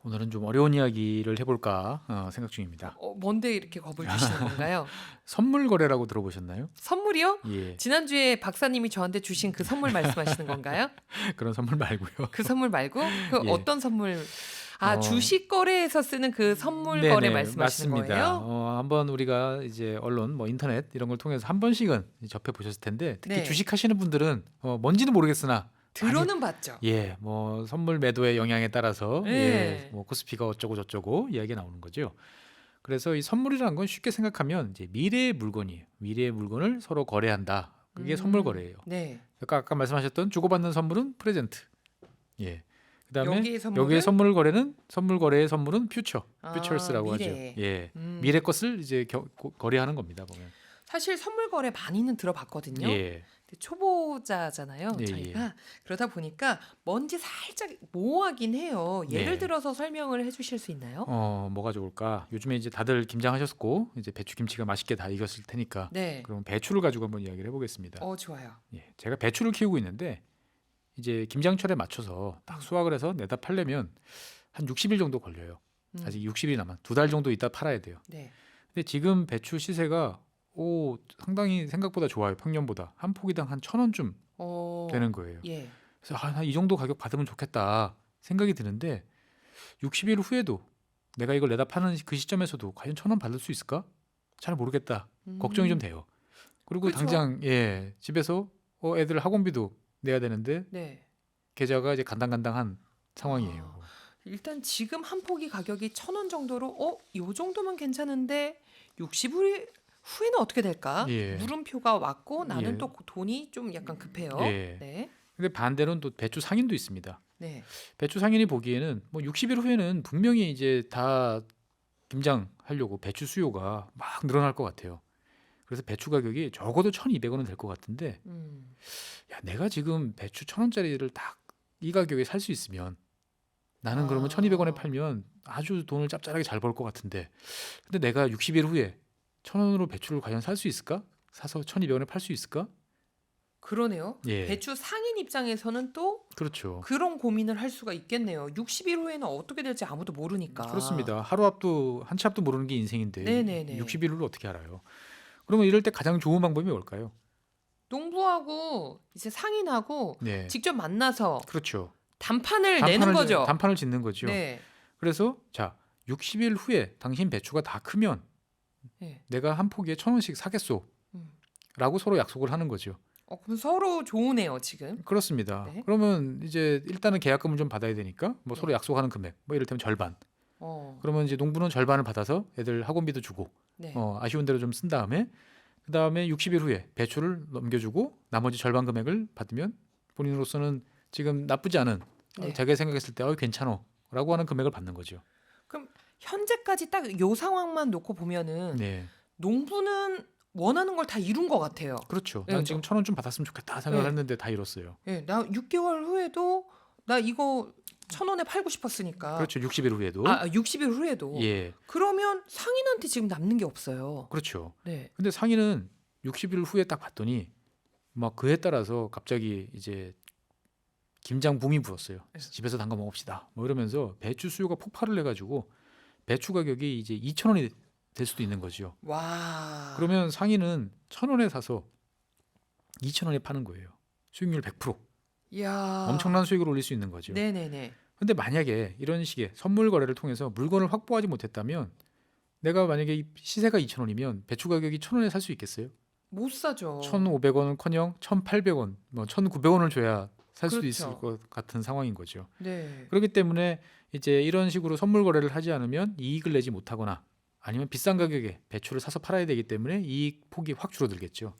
오늘은 좀 어려운 이야기를 해볼까 생각 중입니다. 뭔데 이렇게 겁을 주시는 건가요? 선물 거래라고 들어보셨나요? 선물이요? 예, 지난주에 박사님이 저한테 주신 그 선물 말씀하시는 건가요? 그런 선물 말고요. 그 선물 말고 그 예. 어떤 선물? 아, 어, 주식 거래에서 쓰는 그 선물 거래 말씀하시는 맞습니다. 거예요? 한번 우리가 이제 언론, 뭐 인터넷 이런 걸 통해서 한 번씩은 접해 보셨을 텐데 특히 네. 주식하시는 분들은 뭔지는 모르겠으나 많이 들어는 봤죠. 뭐 선물 매도의 영향에 따라서 네. 뭐 코스피가 어쩌고 저쩌고 이야기가 나오는 거죠. 그래서 이 선물이라는 건 쉽게 생각하면 이제 미래의 물건이에요. 미래의 물건을 서로 거래한다. 그게 선물 거래예요. 네. 그러니까 아까 말씀하셨던 주고받는 선물은 프레젠트. 예. 그다음에 여기의 선물은 여기에 선물 거래의 선물은 퓨처스라고 하죠. 미래. 예. 미래 것을 이제 거래하는 겁니다, 보면. 사실 선물 거래 많이는 들어봤거든요. 예. 근데 초보자잖아요, 예, 저희가. 그러다 보니까 뭔지 살짝 모호하긴 해요. 예를 네. 들어서 설명을 해주실 수 있나요? 뭐가 좋을까? 요즘에 이제 다들 김장하셨고 이제 배추김치가 맛있게 다 익었을 테니까 네. 그럼 배추를 가지고 한번 이야기를 해보겠습니다. 좋아요. 예. 제가 배추를 키우고 있는데 이제 김장철에 맞춰서 딱 수확을 해서 내다 팔려면 한 60일 정도 걸려요. 아직 60일이 남아. 2달 정도 있다 팔아야 돼요. 네. 근데 지금 배추 시세가 상당히 생각보다 좋아요. 평년보다 한 포기당 한 1,000원쯤 되는 거예요. 예. 그래서 이 정도 가격 받으면 좋겠다 생각이 드는데 60일 후에도 내가 이걸 내다 파는 그 시점에서도 과연 1,000원 받을 수 있을까? 잘 모르겠다. 걱정이 좀 돼요. 그리고 그쵸? 당장 집에서 애들 학원비도 내야 되는데 네. 계좌가 이제 간당간당한 상황이에요. 일단 지금 한 포기 가격이 1,000원 정도로 요 정도면 괜찮은데 60일 후에는 어떻게 될까? 예. 물음표가 왔고 나는 예. 또 돈이 좀 약간 급해요. 예. 네. 근데 반대로는 또 배추 상인도 있습니다. 네. 배추 상인이 보기에는 뭐 60일 후에는 분명히 이제 다 김장하려고 배추 수요가 막 늘어날 것 같아요. 그래서 배추 가격이 적어도 1,200원은 될 것 같은데 야, 내가 지금 배추 1,000원짜리를 딱 이 가격에 살 수 있으면 나는 그러면 1,200원에 팔면 아주 돈을 짭짤하게 잘 벌 것 같은데 근데 내가 60일 후에 1,000원으로 배추를 과연 살 수 있을까? 사서 1,200원에 팔 수 있을까? 그러네요. 예. 배추 상인 입장에서는 또 그렇죠. 그런 고민을 할 수가 있겠네요. 60일 후에는 어떻게 될지 아무도 모르니까. 그렇습니다. 하루 앞도 한 치 앞도 모르는 게 인생인데 네네네. 60일 후를 어떻게 알아요? 그러면 이럴 때 가장 좋은 방법이 뭘까요? 농부하고 이제 상인하고 네. 직접 만나서 그렇죠. 단판을 내는 거죠. 단판을 짓는 거죠. 네. 그래서 자, 60일 후에 당신 배추가 다 크면 네. 내가 한 포기에 1,000원씩 사겠소. 라고 서로 약속을 하는 거죠. 그럼 서로 좋으네요, 지금. 그렇습니다. 네. 그러면 이제 일단은 계약금을 좀 받아야 되니까 뭐 네. 서로 약속하는 금액, 뭐 이를테면 절반. 어. 그러면 이제 농부는 절반을 받아서 애들 학원비도 주고 네. 아쉬운 대로 좀 쓴 다음에 그다음에 60일 후에 배추를 넘겨주고 나머지 절반 금액을 받으면 본인으로서는 지금 나쁘지 않은 네. 자기가 생각했을 때 괜찮어라고 하는 금액을 받는 거죠. 그럼 현재까지 딱 요 상황만 놓고 보면은 네, 농부는 원하는 걸 다 이룬 것 같아요. 그렇죠. 네, 난 지금 1,000원 좀 받았으면 좋겠다 생각을 네. 했는데 다 잃었어요. 예, 나 6개월 후에도 나 이거 1,000원에 팔고 싶었으니까. 그렇죠. 60일 후에도. 60일 후에도. 예, 그러면 상인한테 지금 남는 게 없어요. 그렇죠. 네. 근데 상인은 60일 후에 딱 봤더니 막 그에 따라서 갑자기 이제 김장 붐이 불었어요. 집에서 담가 먹읍시다. 뭐 이러면서 배추 수요가 폭발을 해가지고 배추 가격이 이제 2,000원이 될 수도 있는 거죠. 와. 그러면 상인은 1,000원에 사서 2,000원에 파는 거예요. 수익률 100%. 야. 엄청난 수익을 올릴 수 있는 거죠. 네네네. 근데 만약에 이런 식의 선물 거래를 통해서 물건을 확보하지 못했다면 내가 만약에 이 시세가 2,000원이면 배추 가격이 1,000원에 살 수 있겠어요? 못 사죠. 1,500원은커녕 1,800원, 뭐 1,900원을 줘야 살 수도 그렇죠. 있을 것 같은 상황인 거죠. 네. 그렇기 때문에 이제 이런 식으로 선물 거래를 하지 않으면 이익을 내지 못하거나 아니면 비싼 가격에 배추를 사서 팔아야 되기 때문에 이익 폭이 확 줄어들겠죠.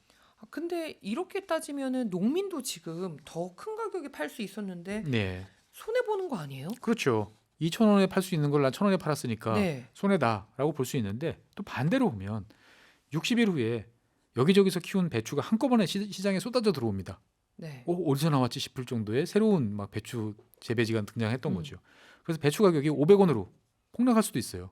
근데 이렇게 따지면은 농민도 지금 더 큰 가격에 팔 수 있었는데 네, 손해 보는 거 아니에요? 그렇죠. 2,000원에 팔 수 있는 걸 난 1,000원에 팔았으니까 네. 손해다라고 볼 수 있는데 또 반대로 보면 60일 후에 여기저기서 키운 배추가 한꺼번에 시장에 쏟아져 들어옵니다. 네. 어디서 나왔지 싶을 정도의 새로운 막 배추 재배지가 등장했던 음. 거죠. 그래서 배추 가격이 500원으로 폭락할 수도 있어요.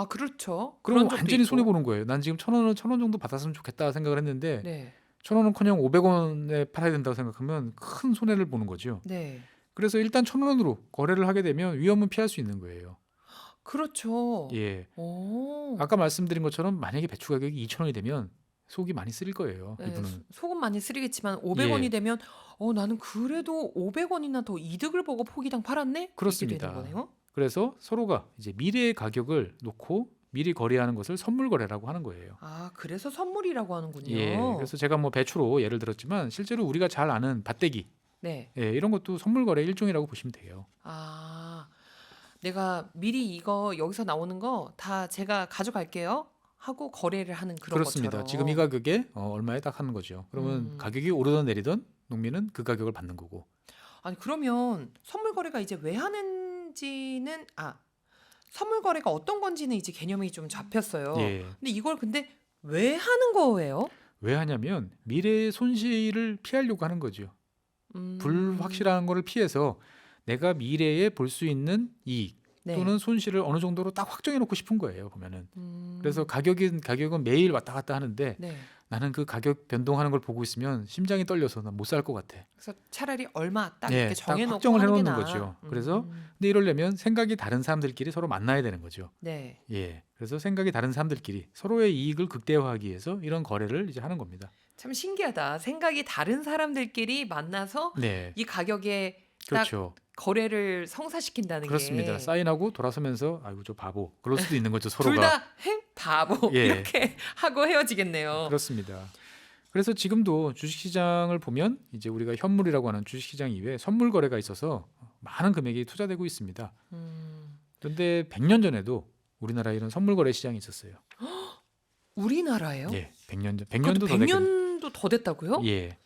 그렇죠. 그럼 그런 적도 완전히 있고. 손해 보는 거예요. 난 지금 1,000원 정도 받았으면 좋겠다 생각을 했는데 네. 1,000원은커녕 500원에 팔아야 된다고 생각하면 큰 손해를 보는 거죠. 네. 그래서 일단 1,000원으로 거래를 하게 되면 위험은 피할 수 있는 거예요. 그렇죠. 예. 오. 아까 말씀드린 것처럼 만약에 배추 가격이 2,000원이 되면 속이 많이 쓰릴 거예요. 네, 이분은. 속은 많이 쓰리겠지만 예. 500원이 되면 나는 그래도 500원이나 더 이득을 보고 포기당 팔았네? 이게 그렇습니다. 되는 거네요. 그래서 서로가 이제 미래의 가격을 놓고 미리 거래하는 것을 선물 거래라고 하는 거예요. 아, 그래서 선물이라고 하는군요. 예. 그래서 제가 뭐 배추로 예를 들었지만 실제로 우리가 잘 아는 밭대기 네. 예, 이런 것도 선물 거래 일종이라고 보시면 돼요. 아, 내가 미리 이거 여기서 나오는 거 다 제가 가져갈게요 하고 거래를 하는 그런 그렇습니다. 것처럼. 지금 이 가격에 얼마에 딱 하는 거죠. 그러면 가격이 오르던 내리던 농민은 그 가격을 받는 거고. 아니, 그러면 선물 거래가 이제 왜 하는지는 선물 거래가 어떤 건지는 이제 개념이 좀 잡혔어요. 예. 근데 이걸 근데 왜 하는 거예요? 왜 하냐면 미래의 손실을 피하려고 하는 거죠. 음, 불확실한 거를 피해서 내가 미래에 볼 수 있는 이익 네. 또는 손실을 어느 정도로 딱 확정해 놓고 싶은 거예요, 보면은. 그래서 가격은 매일 왔다 갔다 하는데 네. 나는 그 가격 변동하는 걸 보고 있으면 심장이 떨려서 난 못 살 것 같아. 그래서 차라리 얼마 딱 예, 이렇게 딱 정해놓고 확정을 하는 게 해놓는 나아. 거죠. 그래서 근데 이러려면 생각이 다른 사람들끼리 서로 만나야 되는 거죠. 네. 예. 그래서 생각이 다른 사람들끼리 서로의 이익을 극대화하기 위해서 이런 거래를 이제 하는 겁니다. 참 신기하다. 생각이 다른 사람들끼리 만나서 네. 이 가격에 딱 그렇죠. 거래를 성사시킨다는 그렇습니다. 게. 사인하고 돌아서면서 아이고 저 바보. 그럴 수도 있는 거죠, 둘 서로가. 다 바보 예. 이렇게 하고 헤어지겠네요. 그렇습니다. 그래서 지금도 주식시장을 보면 이제 우리가 현물이라고 하는 주식시장 이외에 선물 거래가 있어서 많은 금액이 투자되고 있습니다. 음, 그런데 100년 전에도 우리나라에 이런 선물 거래 시장이 있었어요. 우리나라예요? 예, 100년 전, 그것도 100년도 더 됐겠네요. 100년도 더 됐다고요? 예,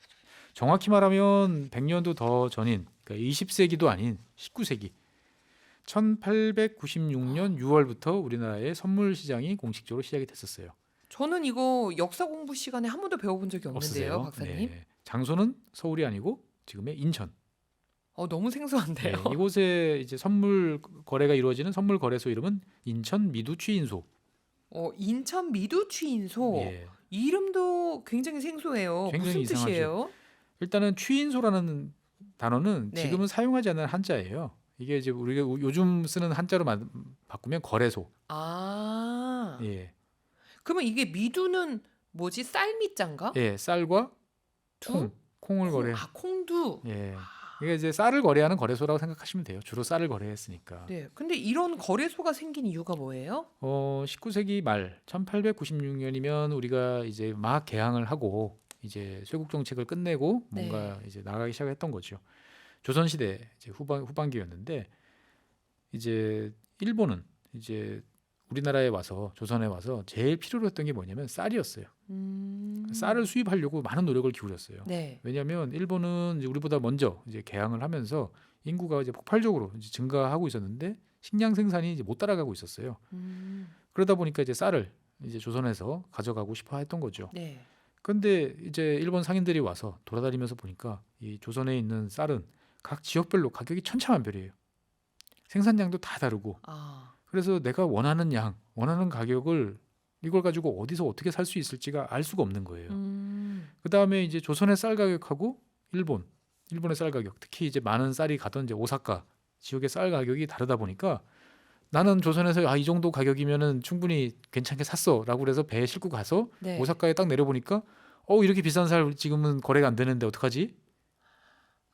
정확히 말하면 100년도 더 전인, 그러니까 20세기도 아닌 19세기, 1896년 6월부터 우리나라의 선물 시장이 공식적으로 시작이 됐었어요. 저는 이거 역사 공부 시간에 한 번도 배워본 적이 없는데요, 없으세요? 박사님. 네. 장소는 서울이 아니고 지금의 인천. 너무 생소한데요. 네, 이곳에 이제 선물 거래가 이루어지는 선물 거래소 이름은 인천 미두 취인소. 인천 미두 취인소. 예. 이름도 굉장히 생소해요. 굉장히 무슨 뜻이에요? 일단은 취인소라는 단어는 네. 지금은 사용하지 않는 한자예요. 이게 이제 우리가 요즘 쓰는 한자로 바꾸면 거래소. 아, 예. 그러면 이게 미두는 뭐지? 쌀미자인가? 예, 쌀과 두? 콩을 거래. 콩두. 예. 이게 이제 쌀을 거래하는 거래소라고 생각하시면 돼요. 주로 쌀을 거래했으니까. 네. 근데 이런 거래소가 생긴 이유가 뭐예요? 19세기 말 1896년이면 우리가 이제 막 개항을 하고 이제 쇄국 정책을 끝내고 뭔가 이제 나가기 시작했던 거죠. 조선 시대 이제 후반기였는데 이제 일본은 이제 우리나라에 와서 조선에 와서 제일 필요로 했던 게 뭐냐면 쌀이었어요. 쌀을 수입하려고 많은 노력을 기울였어요. 네. 왜냐하면 일본은 이제 우리보다 먼저 이제 개항을 하면서 인구가 이제 폭발적으로 이제 증가하고 있었는데 식량 생산이 이제 못 따라가고 있었어요. 그러다 보니까 이제 쌀을 이제 조선에서 가져가고 싶어 했던 거죠. 네. 그런데 이제 일본 상인들이 와서 돌아다니면서 보니까 이 조선에 있는 쌀은 각 지역별로 가격이 천차만별이에요. 생산량도 다 다르고. 아, 그래서 내가 원하는 양, 원하는 가격을 이걸 가지고 어디서 어떻게 살 수 있을지가 알 수가 없는 거예요. 그 다음에 이제 조선의 쌀 가격하고 일본의 쌀 가격, 특히 이제 많은 쌀이 가던 이제 오사카 지역의 쌀 가격이 다르다 보니까 나는 조선에서 이 정도 가격이면은 충분히 괜찮게 샀어라고 그래서 배에 싣고 가서 네. 오사카에 딱 내려보니까 이렇게 비싼 쌀 지금은 거래가 안 되는데 어떡하지?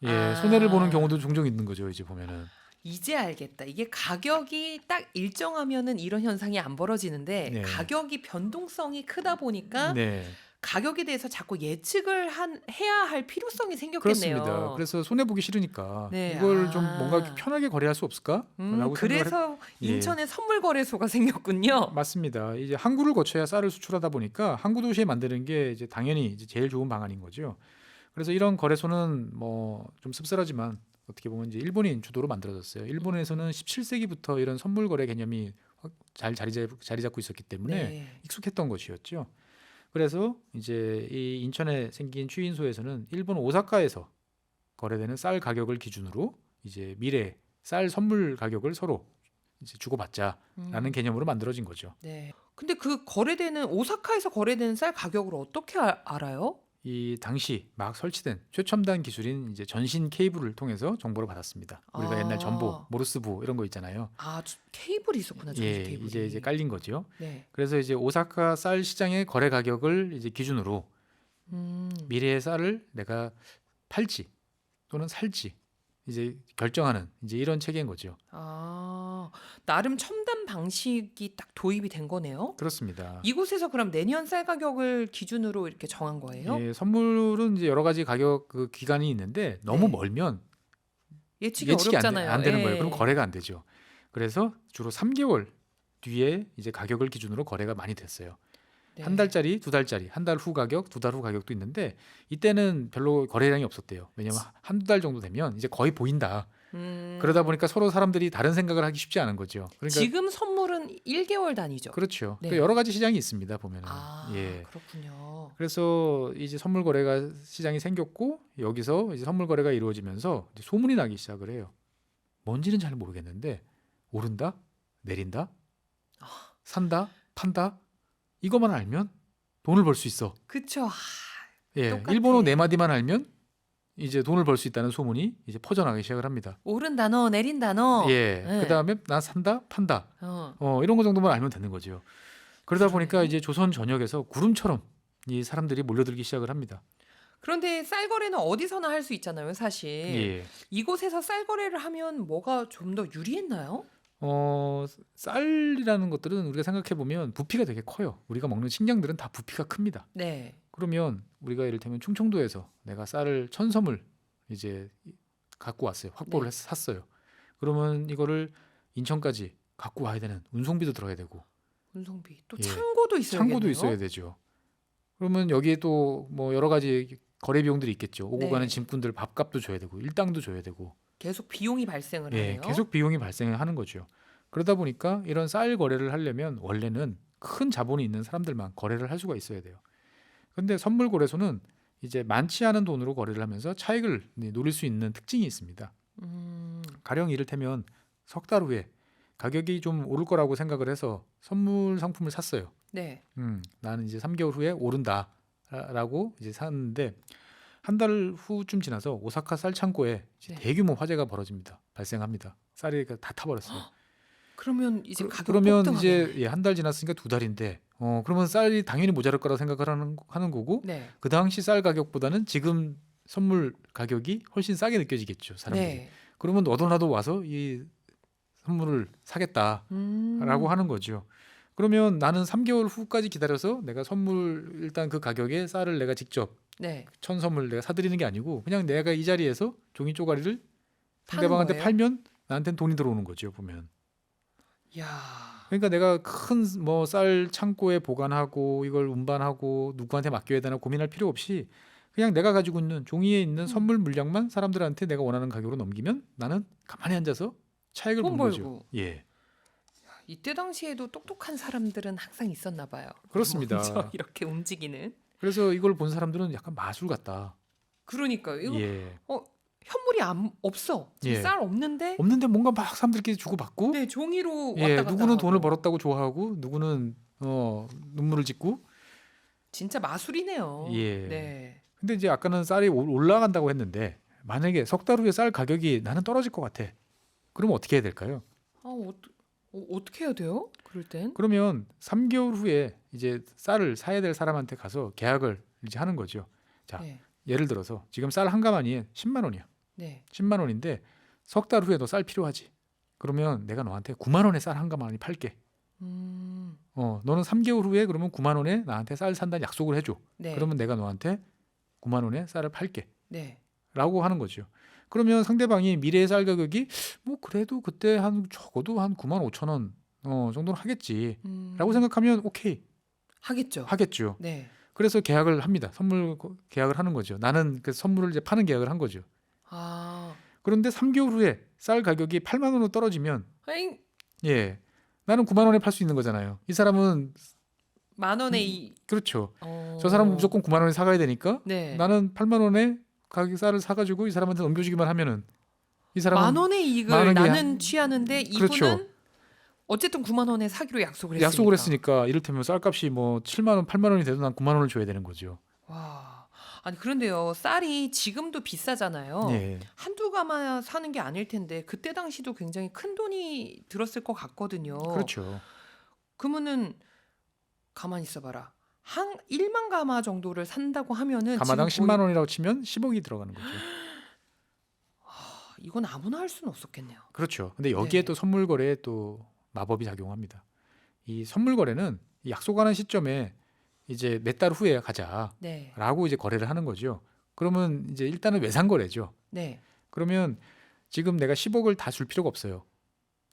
예, 손해를 보는 경우도 종종 있는 거죠. 이제 보면은. 이제 알겠다. 이게 가격이 딱 일정하면은 이런 현상이 안 벌어지는데 네. 가격이 변동성이 크다 보니까 네, 가격에 대해서 자꾸 예측을 해야 할 필요성이 생겼겠네요. 그렇습니다. 그래서 손해 보기 싫으니까 네, 이걸 좀 뭔가 편하게 거래할 수 없을까? 라고 그래서 예. 인천에 선물 거래소가 생겼군요. 맞습니다. 이제 항구를 거쳐야 쌀을 수출하다 보니까 항구 도시에 만드는 게 이제 당연히 이제 제일 좋은 방안인 거죠. 그래서 이런 거래소는 뭐 좀 씁쓸하지만 어떻게 보면 이제 일본인 주도로 만들어졌어요. 일본에서는 17세기부터 이런 선물 거래 개념이 잘 자리 잡고 있었기 때문에 네. 익숙했던 것이었죠. 그래서 이제 이 인천에 생긴 취인소에서는 일본 오사카에서 거래되는 쌀 가격을 기준으로 이제 미래 쌀 선물 가격을 서로 이제 주고받자라는 개념으로 만들어진 거죠. 네. 근데 그 거래되는 오사카에서 거래되는 쌀 가격을 어떻게 알아요? 이 당시 막 설치된 최첨단 기술인 이제 전신 케이블을 통해서 정보를 받았습니다. 우리가 옛날 전보, 모르스부 이런 거 있잖아요. 케이블이 있었구나. 전신 예, 케이블이. 이제 깔린 거죠. 네. 그래서 이제 오사카 쌀 시장의 거래 가격을 이제 기준으로 미래의 쌀을 내가 팔지 또는 살지 이제 결정하는 이제 이런 체계인 거죠. 나름 첨단 방식이 딱 도입이 된 거네요. 그렇습니다. 이곳에서 그럼 내년 쌀 가격을 기준으로 이렇게 정한 거예요? 예, 선물은 이제 여러 가지 가격 그 기간이 있는데 너무 네. 멀면 예측이 예측이 어렵잖아요. 안 되는 예. 거예요. 그럼 거래가 안 되죠. 그래서 주로 3개월 뒤에 이제 가격을 기준으로 거래가 많이 됐어요. 네. 한 달짜리, 두 달짜리, 한 달 후 가격, 두 달 후 가격도 있는데 이때는 별로 거래량이 없었대요. 왜냐하면 한두 달 정도 되면 이제 거의 보인다. 그러다 보니까 서로 사람들이 다른 생각을 하기 쉽지 않은 거죠. 그러니까 지금 선물은 1개월 단위죠. 그렇죠. 네. 그 여러 가지 시장이 있습니다. 보면은. 예. 그렇군요. 그래서 이제 선물 거래가 시장이 생겼고 여기서 이제 선물 거래가 이루어지면서 이제 소문이 나기 시작을 해요. 뭔지는 잘 모르겠는데 오른다, 내린다, 산다, 판다 이것만 알면 돈을 벌 수 있어. 그쵸. 예, 똑같아. 일본어 네 마디만 알면 이제 돈을 벌 수 있다는 소문이 이제 퍼져나가기 시작을 합니다. 오른다 너 내린다 너. 예, 네. 그 다음에 나 산다, 판다, 이런 거 정도만 알면 되는 거죠. 그러다 보니까 그러네요. 이제 조선 전역에서 구름처럼 이 사람들이 몰려들기 시작을 합니다. 그런데 쌀 거래는 어디서나 할 수 있잖아요, 사실. 예. 이곳에서 쌀 거래를 하면 뭐가 좀 더 유리했나요? 쌀이라는 것들은 우리가 생각해 보면 부피가 되게 커요. 우리가 먹는 식량들은 다 부피가 큽니다. 네. 그러면 우리가 이를테면 충청도에서 내가 쌀을 1000섬을 이제 갖고 왔어요. 확보를 네. 샀어요. 그러면 이거를 인천까지 갖고 와야 되는 운송비도 들어야 되고 운송비 또 예. 창고도 있어야겠네요. 창고도 있어야 되죠. 그러면 여기에 또 뭐 여러 가지 거래 비용들이 있겠죠. 오고 네. 가는 짐꾼들 밥값도 줘야 되고 일당도 줘야 되고 계속 비용이 발생을 예, 하네요. 계속 비용이 발생하는 거죠. 그러다 보니까 이런 쌀 거래를 하려면 원래는 큰 자본이 있는 사람들만 거래를 할 수가 있어야 돼요. 근데 선물 거래소는 이제 많지 않은 돈으로 거래를 하면서 차익을 노릴 수 있는 특징이 있습니다. 가령 이를테면 석 달 후에 가격이 좀 오를 거라고 생각을 해서 선물 상품을 샀어요. 네. 나는 이제 3개월 후에 오른다라고 이제 샀는데 한 달 후쯤 지나서 오사카 쌀 창고에 이제 네. 대규모 화재가 벌어집니다. 발생합니다. 쌀이 다 타버렸어요. 그러면 이제 가격 그러면 폭등하겠네. 이제 한 달 지났으니까 두 달인데 그러면 쌀이 당연히 모자랄 거라고 생각을 하는 거고 네. 그 당시 쌀 가격보다는 지금 선물 가격이 훨씬 싸게 느껴지겠죠 사람들이. 네. 그러면 너도 나도 와서 이 선물을 사겠다라고 하는 거죠. 그러면 나는 3개월 후까지 기다려서 내가 선물 일단 그 가격에 쌀을 내가 직접 네. 1000섬을 내가 사드리는 게 아니고 그냥 내가 이 자리에서 종이 쪼가리를 파는 상대방한테 거예요? 팔면 나한테는 돈이 들어오는 거죠 보면. 야. 그러니까 내가 큰 뭐 쌀 창고에 보관하고 이걸 운반하고 누구한테 맡겨야 되나 고민할 필요 없이 그냥 내가 가지고 있는 종이에 있는 선물 물량만 사람들한테 내가 원하는 가격으로 넘기면 나는 가만히 앉아서 차익을 돈 보는 거죠. 벌고. 예, 이때 당시에도 똑똑한 사람들은 항상 있었나 봐요. 그렇습니다. 먼저 이렇게 움직이는. 그래서 이걸 본 사람들은 약간 마술 같다. 그러니까요. 이거 예, 현물이 없어. 지금 예. 쌀 없는데 없는데 뭔가 막 사람들끼리 주고 받고. 네, 종이로 예, 왔다 갔다 누구는 하고. 돈을 벌었다고 좋아하고 누구는 눈물을 짓고. 진짜 마술이네요. 예. 네. 근데 이제 아까는 쌀이 올라간다고 했는데 만약에 석 달 후에 쌀 가격이 나는 떨어질 것 같아. 그러면 어떻게 해야 될까요? 어떻게 해야 돼요? 그럴 땐? 그러면 3개월 후에 이제 쌀을 사야 될 사람한테 가서 계약을 이제 하는 거죠. 자, 네. 예를 들어서 지금 쌀 한 가마니에 10만 원이야. 네. 10만 원인데 석 달 후에 너 쌀 필요하지. 그러면 내가 너한테 9만 원에 쌀 한 가마니 팔게. 너는 3개월 후에 그러면 9만 원에 나한테 쌀 산다는 약속을 해줘. 네. 그러면 내가 너한테 9만 원에 쌀을 팔게. 네. 라고 하는 거죠. 그러면 상대방이 미래의 쌀 가격이 뭐 그래도 그때 한 적어도 한 9만 5천 원 정도는 하겠지. 라고 생각하면 오케이 하겠죠. 하겠죠. 네. 그래서 계약을 합니다. 선물 계약을 하는 거죠. 나는 그 선물을 이제 파는 계약을 한 거죠. 아, 그런데 3개월 후에 쌀 가격이 8만 원으로 떨어지면 아잉, 예, 나는 9만 원에 팔 수 있는 거잖아요. 이 사람은 만 원에 이. 그렇죠. 저 사람은 무조건 9만 원에 사가야 되니까 네. 나는 8만 원에 가격 쌀을 사가지고 이 사람한테 넘겨주기만 하면은 이 사람은 만 원의 이익을 만 원이 나는 취하는데 이분은 그렇죠. 어쨌든 9만 원에 사기로 약속을 약속을 했으니까 이를테면 쌀값이 뭐 7만 원, 8만 원이 돼도 난 9만 원을 줘야 되는 거죠. 와. 아니 그런데요. 쌀이 지금도 비싸잖아요. 예. 한두 가마 사는 게 아닐 텐데 그때 당시도 굉장히 큰 돈이 들었을 것 같거든요. 그렇죠. 그러면은 가만히 있어봐라. 한 1만 가마 정도를 산다고 하면은 가마당 지금 10만 원이라고 치면 10억이 들어가는 거죠. 이건 아무나 할 수는 없었겠네요. 그렇죠. 근데 여기에 네. 또 선물 거래에 또 마법이 작용합니다. 이 선물 거래는 이 약속하는 시점에 이제 몇 달 후에 가자라고 네. 이제 거래를 하는 거죠. 그러면 이제 일단은 외상 거래죠. 네. 그러면 지금 내가 10억을 다 줄 필요가 없어요.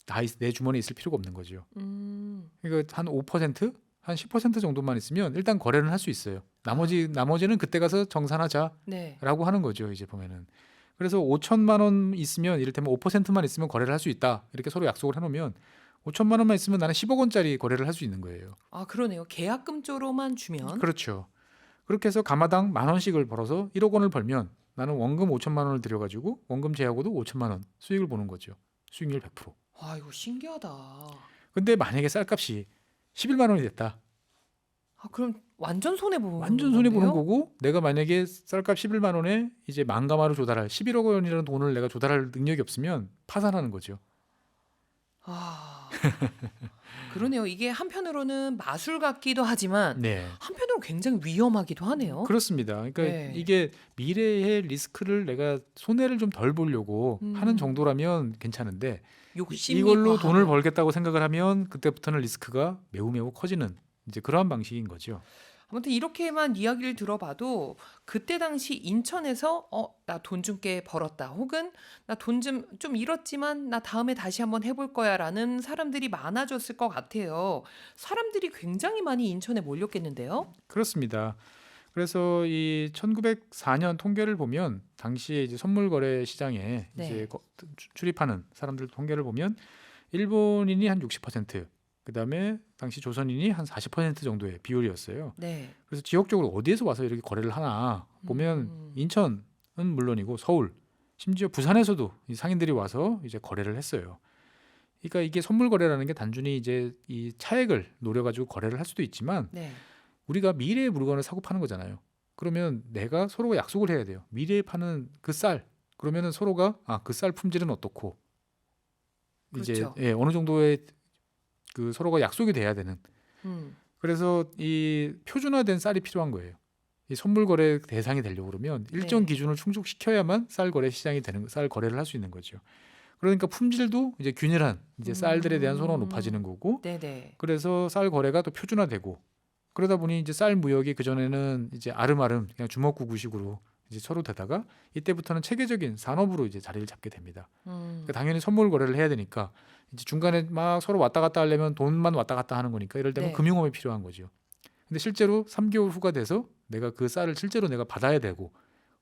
다 내 주머니에 있을 필요가 없는 거죠. 그러니까 한 5%, 한 10% 정도만 있으면 일단 거래는 할 수 있어요. 나머지는 그때 가서 정산하자라고 네. 하는 거죠. 이제 보면은. 그래서 5천만 원 있으면 이를테면 5%만 있으면 거래를 할 수 있다. 이렇게 서로 약속을 해놓으면 5천만 원만 있으면 나는 10억 원짜리 거래를 할 수 있는 거예요. 아, 그러네요. 계약금 쪽으로만 주면. 그렇죠. 그렇게 해서 가마당 만 원씩을 벌어서 1억 원을 벌면 나는 원금 5천만 원을 들여가지고 원금 제하고도 5천만 원 수익을 보는 거죠. 수익률 100%. 와, 이거 신기하다. 근데 만약에 쌀값이 11만 원이 됐다. 아, 그럼 완전 손해 보는 완전 손해 보는 건데요? 거고 내가 만약에 쌀값 11만 원에 이제 만 가마를 조달할 11억 원이라는 돈을 내가 조달할 능력이 없으면 파산하는 거죠. 아, 그러네요. 이게 한편으로는 마술 같기도 하지만 네. 한편으로 굉장히 위험하기도 하네요. 그렇습니다. 그러니까 네. 이게 미래의 리스크를 내가 손해를 좀 덜 보려고 하는 정도라면 괜찮은데 욕심이 이걸로 과하면. 돈을 벌겠다고 생각을 하면 그때부터는 리스크가 매우 커지는 이제 그러한 방식인 거죠. 아무튼 이렇게만 이야기를 들어봐도 그때 당시 인천에서 나 돈 좀 꽤 벌었다. 혹은 나 돈 좀 잃었지만 나 다음에 다시 한번 해볼 거야라는 사람들이 많아졌을 것 같아요. 사람들이 굉장히 많이 인천에 몰렸겠는데요. 그렇습니다. 그래서 이 1904년 통계를 보면 당시에 이제 선물 거래 시장에 네. 이제 출입하는 사람들 통계를 보면 일본인이 한 60%, 그다음에 당시 조선인이 한 40% 정도의 비율이었어요. 네. 그래서 지역적으로 어디에서 와서 이렇게 거래를 하나 보면 인천은 물론이고 서울, 심지어 부산에서도 이 상인들이 와서 이제 거래를 했어요. 그러니까 이게 선물 거래라는 게 단순히 이제 이 차액을 노려가지고 거래를 할 수도 있지만 네. 우리가 미래의 물건을 사고 파는 거잖아요. 그러면 내가 서로가 약속을 해야 돼요. 미래에 파는 그 쌀, 그러면은 서로가 그 쌀 품질은 어떻고 이제 그렇죠. 어느 정도의 그 서로가 약속이 돼야 되는. 음. 그래서 이 표준화된 쌀이 필요한 거예요. 이 선물 거래 대상이 되려고 그러면 일정 네. 기준을 충족시켜야만 쌀 거래 시장이 되는 쌀 거래를 할 수 있는 거죠. 그러니까 품질도 이제 균일한 이제 쌀들에 대한 선호가 높아지는 거고, 네네. 그래서 쌀 거래가 또 표준화되고, 그러다 보니 이제 쌀 무역이 그 전에는 이제 아름아름 그냥 주먹구구식으로 이제 서로 되다가 이때부터는 체계적인 산업으로 이제 자리를 잡게 됩니다. 그러니까 당연히 선물 거래를 해야 되니까 이제 중간에 막 서로 왔다 갔다 하려면 돈만 왔다 갔다 하는 거니까 이럴 때면 네. 금융업이 필요한 거죠. 근데 실제로 3개월 후가 돼서 내가 그 쌀을 실제로 내가 받아야 되고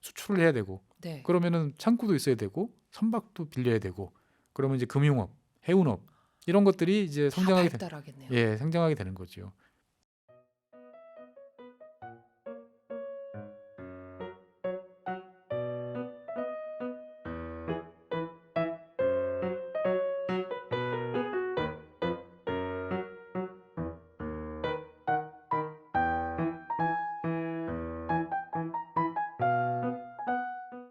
수출을 해야 되고, 네. 그러면은 창구도 있어야 되고 선박도 빌려야 되고, 그러면 이제 금융업, 해운업 이런 것들이 이제 다 성장하게 발달하겠네요. 성장하게 되는 거죠.